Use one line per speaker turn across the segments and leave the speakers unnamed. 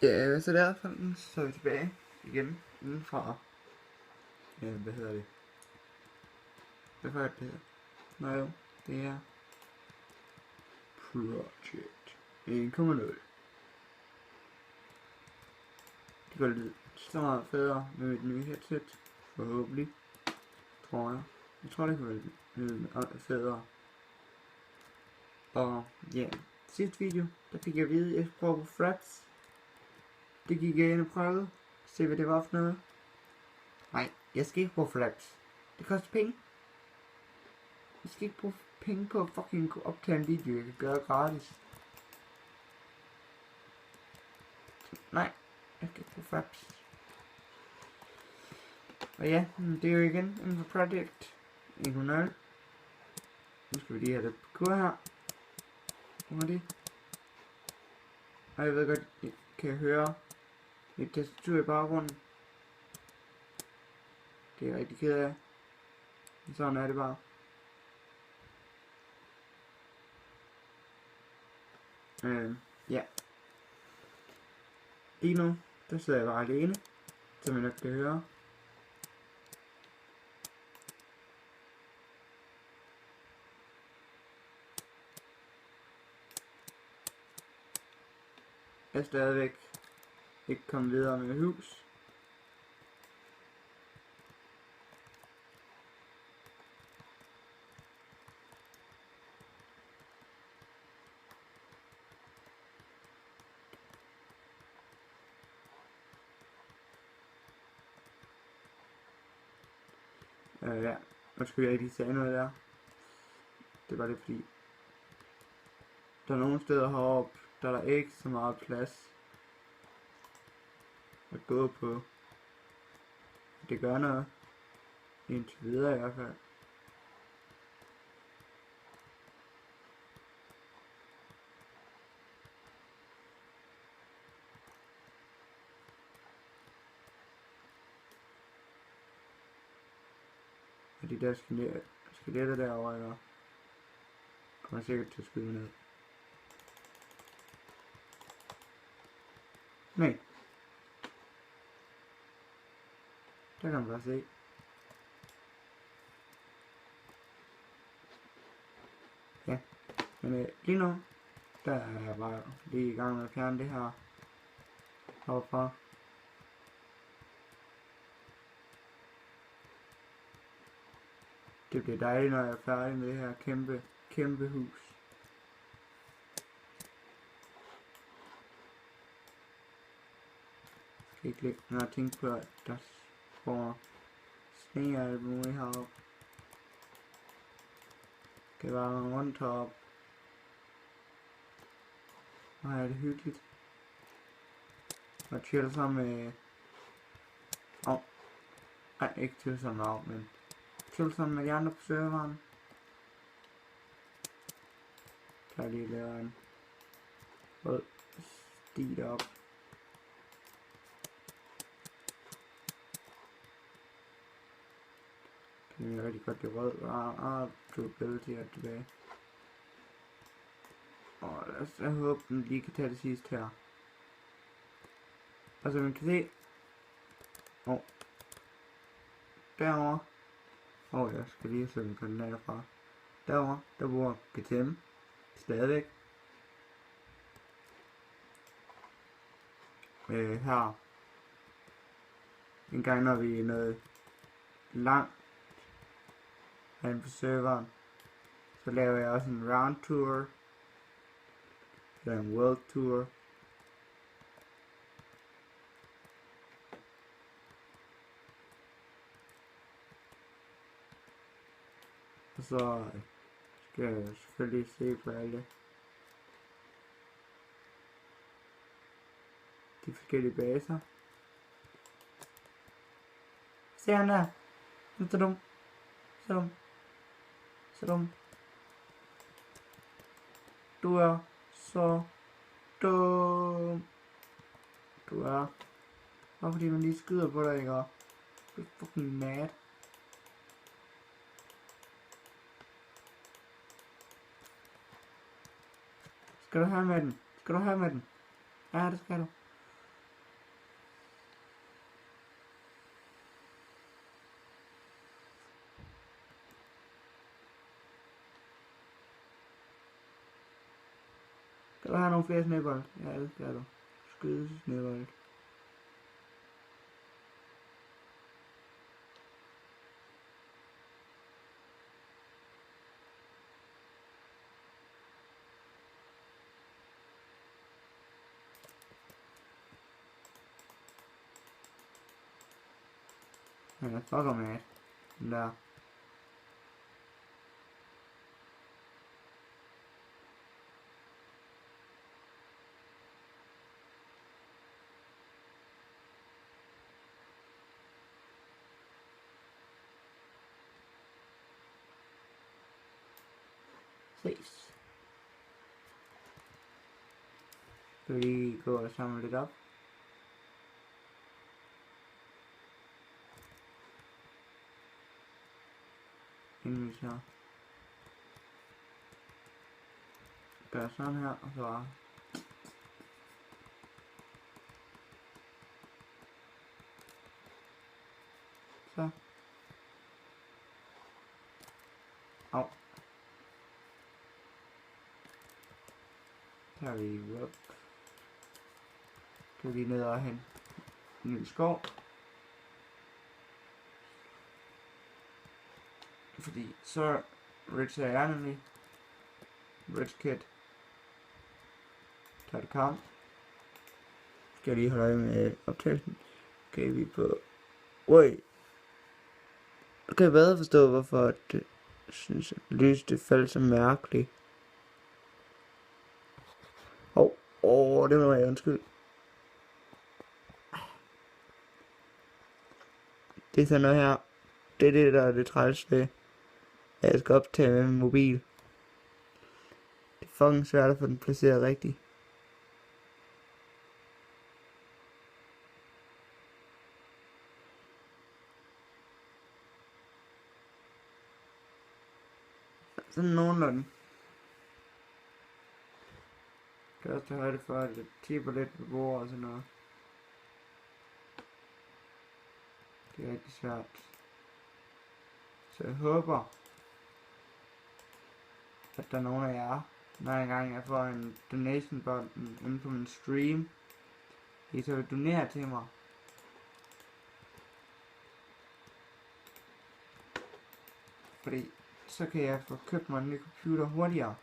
Ja, så derfor så er vi tilbage igen indenfra. Hvad hedder det? Hvad var det her? Nå jo, det er Project 1.0. Det går lidt så meget federe med mit nye headset. Forhåbentlig. Tror jeg. Jeg tror det kan være lidt federe. Og ja, sidste video, der fik jeg at vide, at jeg skulle prøve på Fraps. Det gik jeg ind og prøvede. Se hvad det var for noget. Nej, jeg skal ikke bruge Fraps. Det koster penge. Jeg skal ikke bruge penge på at fucking optage en video, jeg kan gøre gratis. Nej, jeg skal ikke bruge Fraps. Og ja, det er jo igen inden for Project 1.0. Nu skal vi lige have det på kur her. Hurtigt. Og jeg ved godt, I kan høre mit tastatur i baggrunden. Det er jeg rigtig ked af. Men sådan er det bare. Ja. Lige nu, der sidder jeg bare alene, som I nok kan høre. Jeg er stadigvæk ikke kommet videre med hus. Ja, nu skulle jeg ikke lige sige noget der. Det var det fordi, der er nogle steder heroppe, der er der ikke så meget plads at gå på. Det gør noget. Indtil videre i hvert fald. Og de der skeletter derovre, der kommer sikkert til at skyde ned. Nej. Der kan man bare se. Ja, men lige nu, der er jeg bare lige i gang med at fjerne det her herfra. Det bliver dejligt, når jeg er færdig med det her kæmpe hus. Jeg skal ikke lægge noget at tænke på, at der får sne og alt muligt heroppe. Det kan være rundt heroppe. Og er det hyggeligt. Og chill sammen med... Nej, ikke chill sammen med men... Chill sammen med de andre på serveren. Der lige laver en rød sti derop. Det er rigtig godt, det rød durability er tilbage. Og jeg håber, den lige kan tage det sidste her. Og som man kan se... derovre. Jeg skal lige se, om jeg kan den derfra. Derovre, der bor GTM. Stadigvæk. Her. En gang når vi er noget langt herinde på serveren, så laver jeg også en round tour. Eller en world tour. Og så skal jeg selvfølgelig se på alle de forskellige baser. Se han der. Han er så dum. Så dum. Så dum. Du er så dum. Du er. Bare fordi man lige skyder på dig, ikke? Du er fucking mad. Skal du have med den? Skal du have med den? Ja, det skal du. have nogle flere snebold? Jeg elsker du. Skyde snebold. Han er fucker med den der. Ses. Skal vi lige gå og samle lidt op? Inden vi så gør sådan her, og så så. Au. Så er vi op. Kan vi ned og hen en ny skov. Fordi så Rich er jeg nemlig. Rich Kid. Tager det kamp. Skal jeg lige holde øje med optagelsen. Okay, vi er på. Oj. Du kan bedre forstå, hvorfor det synes jeg, lys det faldt så mærkeligt. Det må jeg undskylde. Det er sådan noget her. Det er det, der er det træls ved, at jeg skal optage med min mobil. Det er fucking svært at få den placeret rigtigt. Sådan nogenlunde. Jeg kan også tage højde for, at det tipper lidt på bordet og sådan noget. Det er rigtig svært. Så jeg håber, at der er nogen af jer, når engang jeg får en donation button inde på min stream, I så vil donere til mig. Fordi så kan jeg få købt mig en ny computer hurtigere.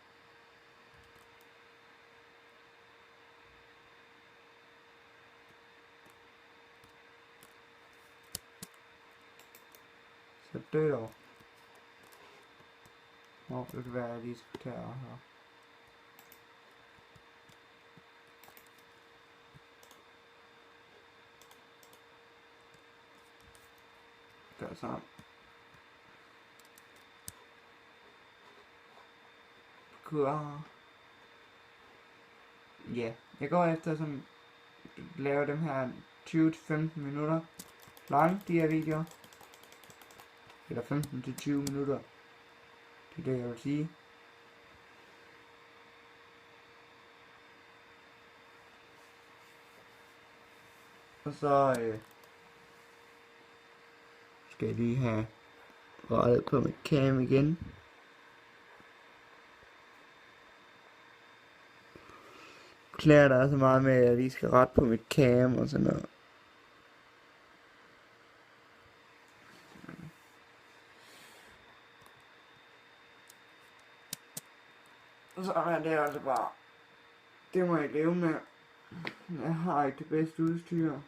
Så død over. Det kan være, at jeg lige skal tage her. Gør sådan. Kører. Ja, jeg går efter sådan lave dem her 20-15 minutter lange, de her videoer. Eller 15-20 minutter. Det er det, jeg vil sige. Og så skal jeg lige have rettet på mit cam igen. Klæder der så meget med, at jeg lige skal rette på mit cam og sådan noget. Og så er det altså bare, det må jeg leve med. Jeg har ikke det bedste udstyr,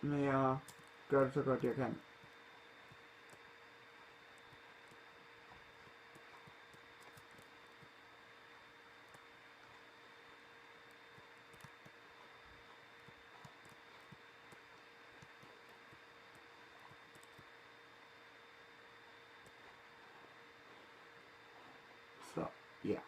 men jeg gør det så godt jeg kan. Så, ja.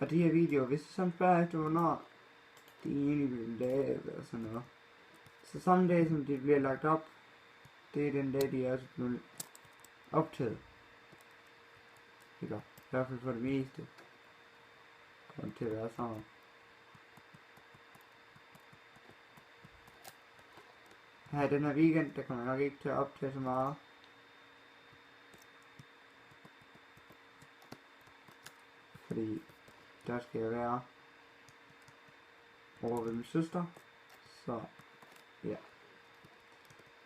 Og de her videoer, hvis du sådan spørger efter, hvornår de egentlig bliver lavet og sådan noget. Så samme dag, som de bliver lagt op, det er den dag, de er også blevet optaget. Eller i hvert fald for det meste. Kommer til at være sådan. her den her weekend, der kommer jeg nok ikke til at optage så meget. Fordi der skal jeg være over ved min søster. Så ja.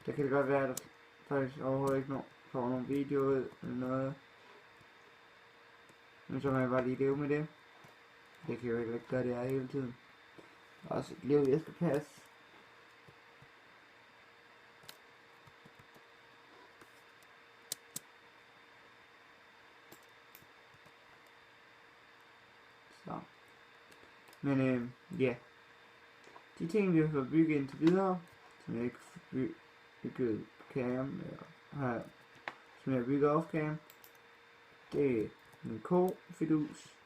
Der kan det godt være, at der faktisk overhovedet ikke kommer nogen video ud eller noget. Men så må jeg bare lige leve med det. Det kan jo ikke gøre det her hele tiden. Også et liv, jeg skal passe. Så. Men ja. De ting, vi har fået bygget indtil videre, som jeg ikke har bygget på cam, eller som jeg bygger off cam, det er min K-fidus,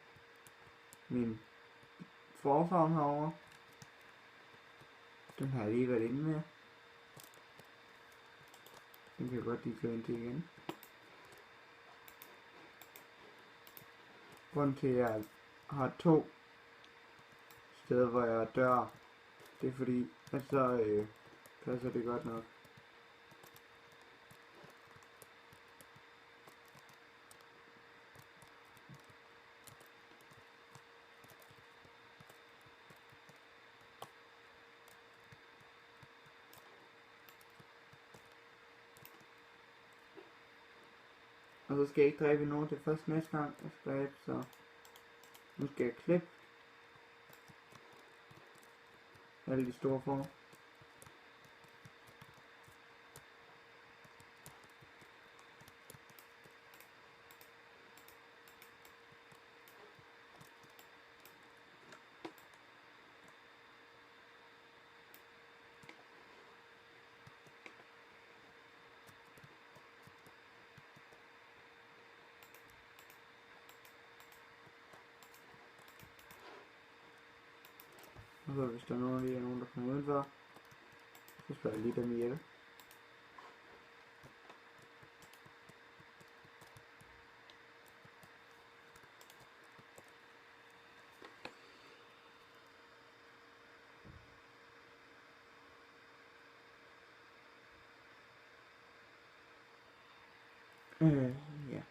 min forfarm herovre, den har jeg lige været inde med, den kan jeg godt lige gå ind til igen. Grunden til at jeg har 2 steder, hvor jeg dør, det er fordi, at så passer det godt nok. Og så skal jeg ikke dræbe nogen til først næste gang, jeg skal dræbe, så nu skal jeg klippe alle de store får. Og så hvis der er nogen, der kommer udenfor, så slår jeg lige dem ihjel. Ja.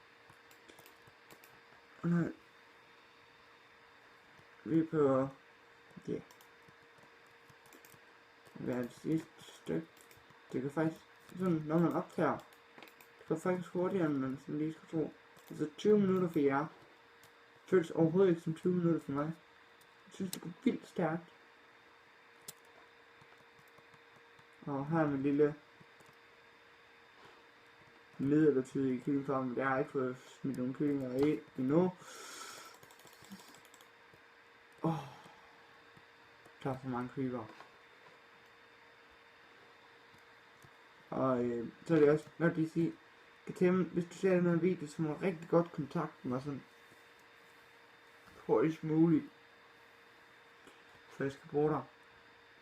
Og nu vi er på, ja, hvad er det sidste stykke? Det kan faktisk, sådan, når man optager, det går faktisk hurtigere, end man sådan lige skal tro. Altså 20 minutter for jer, føles overhovedet ikke som 20 minutter for mig. Jeg synes, det går vildt stærkt. Og her er min lille midlertidige kyllingefarm. Jeg har ikke fået smidt nogle kyllinger i endnu. Der er for mange creeper. Og så er det også godt lige sige, hvis du ser den her video, så må du rigtig godt kontakte mig sådan hurtigst muligt. For jeg skal bruge dig.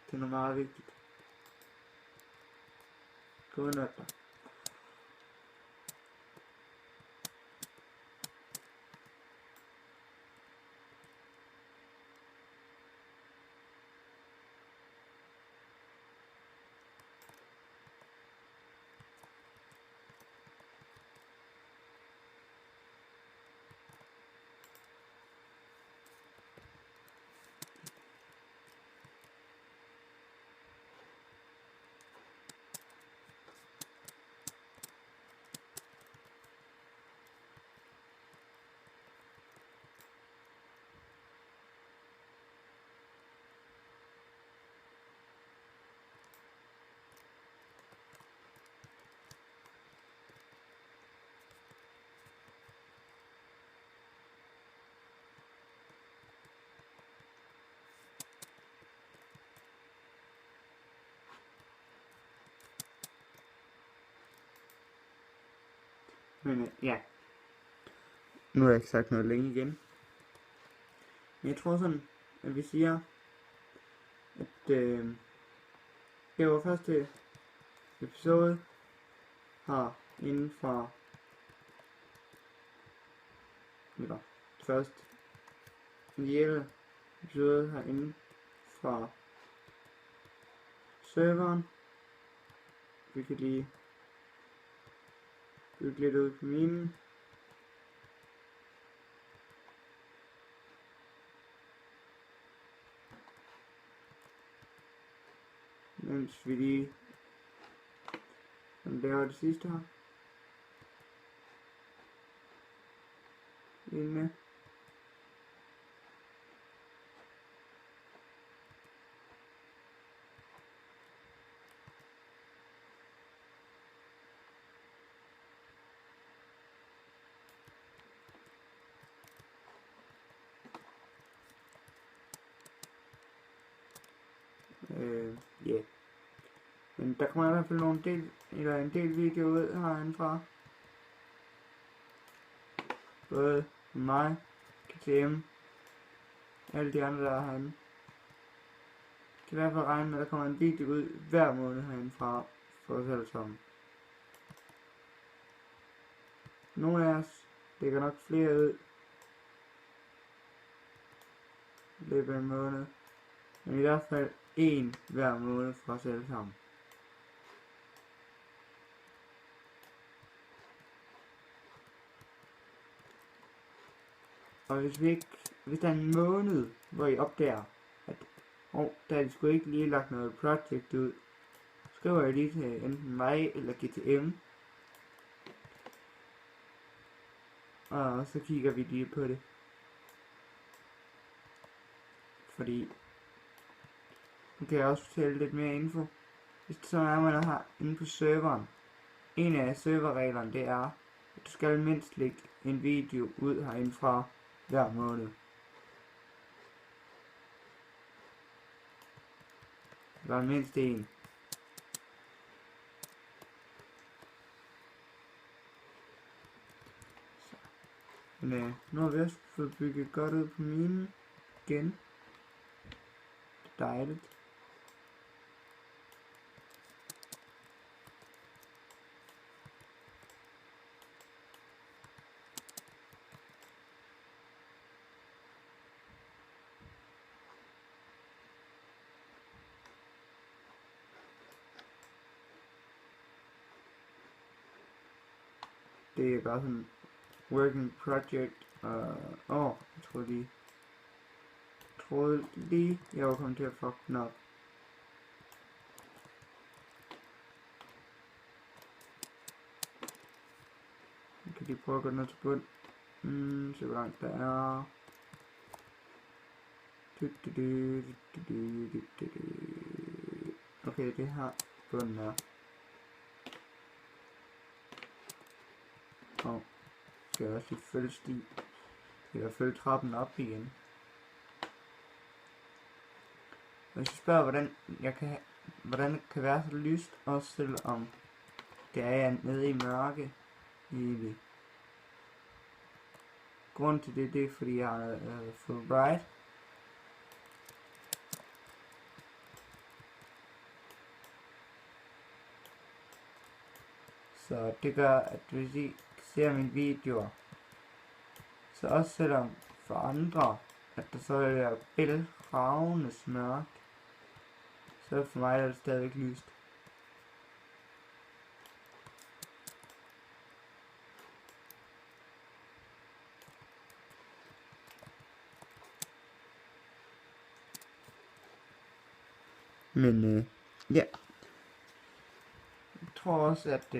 Det er noget meget vigtigt. Godnat dig. Men ja, nu har jeg ikke sagt noget længe igen. Men jeg tror sådan, at vi siger, at det var første episode her inden for, eller først ideelle episode herinde fra serveren. Vi kan lige bygge lidt ud på minen. Mens vi lige laver det sidste her. Inde. Yeah. Men der kommer i hvert fald en del video ud herindefra. Både mig, KTM, alle de andre der er herinde. Jeg kan i hvert fald regne med, at der kommer en video ud hver måned herindefra for os alle sammen. Nogle af os lægger nok flere ud i løbet af en måned. Men i hvert fald en hver måned for os alle sammen. Og hvis der er en måned, hvor I opdager, at der er sgu ikke lige lagt noget project ud, skriver jeg lige til enten mig eller GTM. Og så kigger vi lige på det. Fordi nu kan jeg også fortælle lidt mere info. Hvis det så er, man har inde på serveren. En af serverreglerne, det er, at du skal mindst lægge en video ud herindefra hver måned. Der er mindst en. Så. Men nu har vi også fået bygget godt ud på minen igen. Dejligt. Det er bare sådan working project. Jeg troede lige jeg var kommet til at fuck den op. Jeg kan lige prøve at gå ned til bund. Så hvor langt der er. Okay, det her bunden er. Og skal jeg også lige følge sti. Eller følge trappen op igen. Hvis jeg spørger, hvordan det kan være så lyst, også selvom det er nede i mørke egentlig. Grunden til det er fordi jeg har fået bright. Så det gør, at hvis I ser mine videoer, så også selvom for andre, at der så er bælragende mørkt, så for mig er det stadigvæk lyst. Men ja. Jeg tror også, at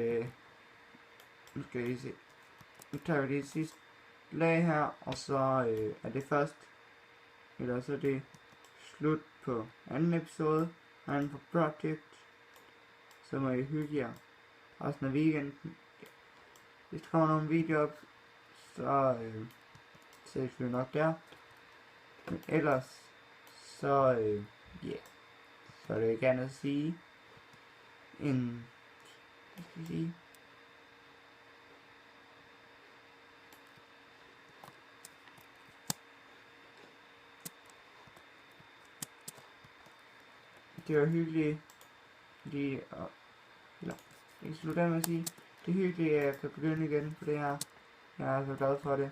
nu skal I se. Nu tager vi det sidste lag her, og så er det først, eller så er det slut på anden episode herinde på Project. Så må I hygge jer resten af weekenden. Hvis der kommer nogle videoer op, så ses vi nok der. Men ellers så yeah. Så er det ikke andet at sige end, hvad skal jeg sige? Det var hyggeligt lige at, eller jeg slutter af med at sige, det er hyggeligt at jeg kan begynde igen på det her. Jeg er så glad for det.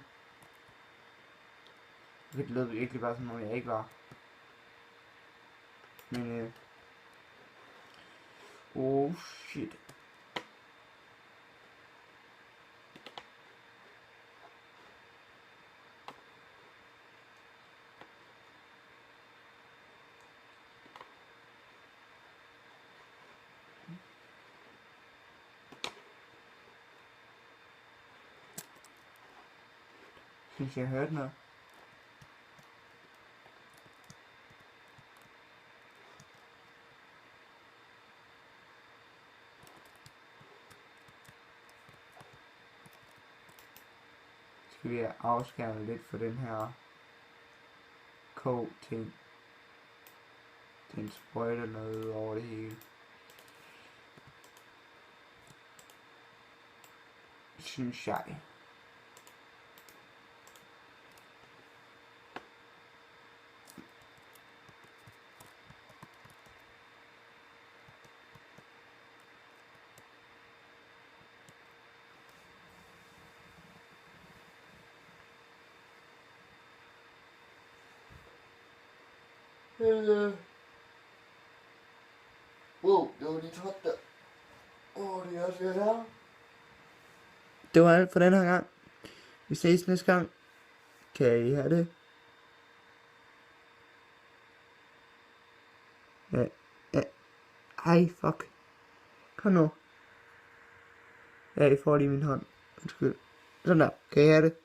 Det lød virkelig bare som om jeg ikke var. Men oh shit. Synes jeg hørte noget. Skal vi afskærme lidt for den her ting. Den sprøjter noget over det hele. Synes jeg. Wow, det var lige trådt der. Det er også ved her. Det var alt for den her gang. Vi ses næste gang. Kan I have det? Ja. Ej, fuck. Kom nu. Ja, I får lige min hånd. Undskyld. Sådan der. Kan I have det?